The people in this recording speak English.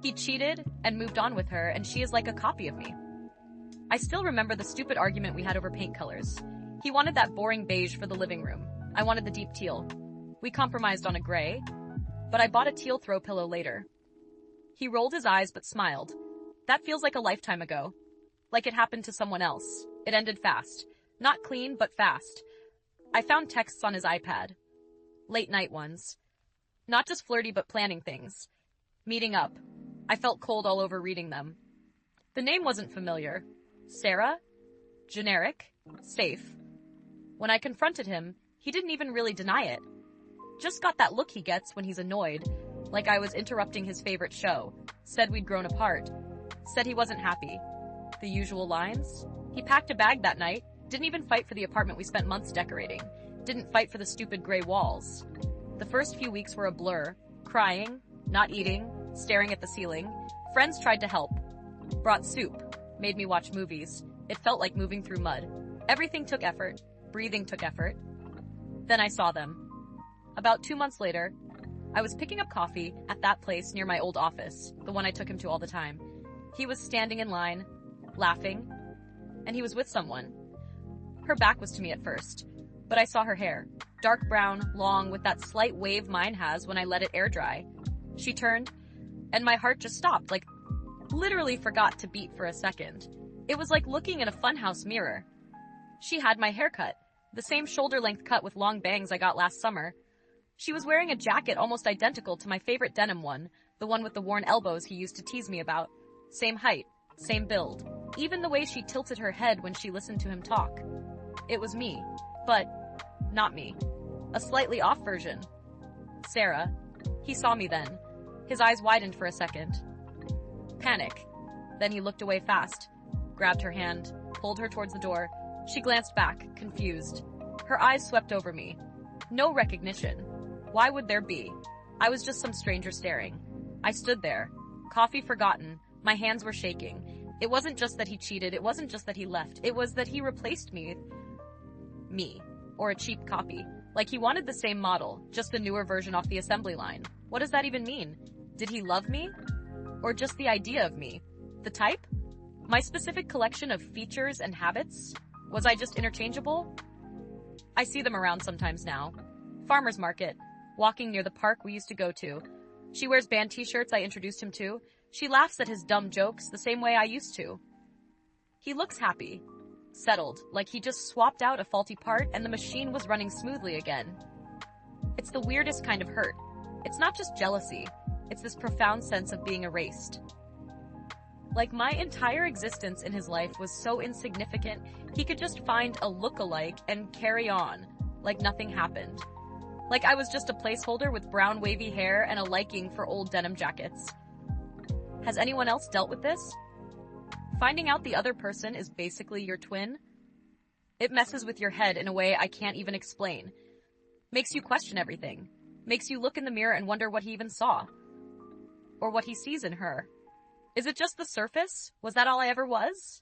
He cheated and moved on with her, and she is like a copy of me. I still remember the stupid argument we had over paint colors. He wanted that boring beige for the living room. I wanted the deep teal. We compromised on a gray, but I bought a teal throw pillow later. He rolled his eyes but smiled. That feels like a lifetime ago. Like it happened to someone else. It ended fast. Not clean, but fast. I found texts on his iPad. Late night ones. Not just flirty, but planning things. Meeting up. I felt cold all over reading them. The name wasn't familiar. Sarah? Generic? Safe. When I confronted him, he didn't even really deny it. Just got that look he gets when he's annoyed, like I was interrupting his favorite show. Said we'd grown apart. Said he wasn't happy. The usual lines. He packed a bag that night. Didn't even fight for the apartment we spent months decorating. Didn't fight for the stupid gray walls. The first few weeks were a blur. Crying, not eating, staring at the ceiling. Friends tried to help. Brought soup. Made me watch movies. It felt like moving through mud. Everything took effort. Breathing took effort. Then I saw them. About 2 months later, I was picking up coffee at that place near my old office, the one I took him to all the time. He was standing in line, laughing, and he was with someone. Her back was to me at first, but I saw her hair. Dark brown, long, with that slight wave mine has when I let it air dry. She turned, and my heart just stopped, like literally forgot to beat for a second. It was like looking in a funhouse mirror. She had my haircut, the same shoulder-length cut with long bangs I got last summer. She was wearing a jacket almost identical to my favorite denim one, the one with the worn elbows he used to tease me about. Same height, same build. Even the way she tilted her head when she listened to him talk. It was me, but not me. A slightly off version. Sarah. He saw me then. His eyes widened for a second. Panic. Then he looked away fast, grabbed her hand, pulled her towards the door. She glanced back, confused. Her eyes swept over me. No recognition. Why would there be? I was just some stranger staring. I stood there, coffee forgotten. My hands were shaking. It wasn't just that he cheated. It wasn't just that he left. It was that he replaced me. Or a cheap copy. Like he wanted the same model, just a newer version off the assembly line. What does that even mean? Did he love me? Or just the idea of me? The type? My specific collection of features and habits? Was I just interchangeable? I see them around sometimes now. Farmer's market. Walking near the park we used to go to. She wears band t-shirts I introduced him to. She laughs at his dumb jokes the same way I used to. He looks happy. Settled, like he just swapped out a faulty part and the machine was running smoothly again. It's the weirdest kind of hurt. It's not just jealousy. It's this profound sense of being erased. Like my entire existence in his life was so insignificant, he could just find a look-alike and carry on, like nothing happened. Like I was just a placeholder with brown wavy hair and a liking for old denim jackets. Has anyone else dealt with this? Finding out the other person is basically your twin? It messes with your head in a way I can't even explain. Makes you question everything. Makes you look in the mirror and wonder what he even saw. Or what he sees in her. Is it just the surface? Was that all I ever was?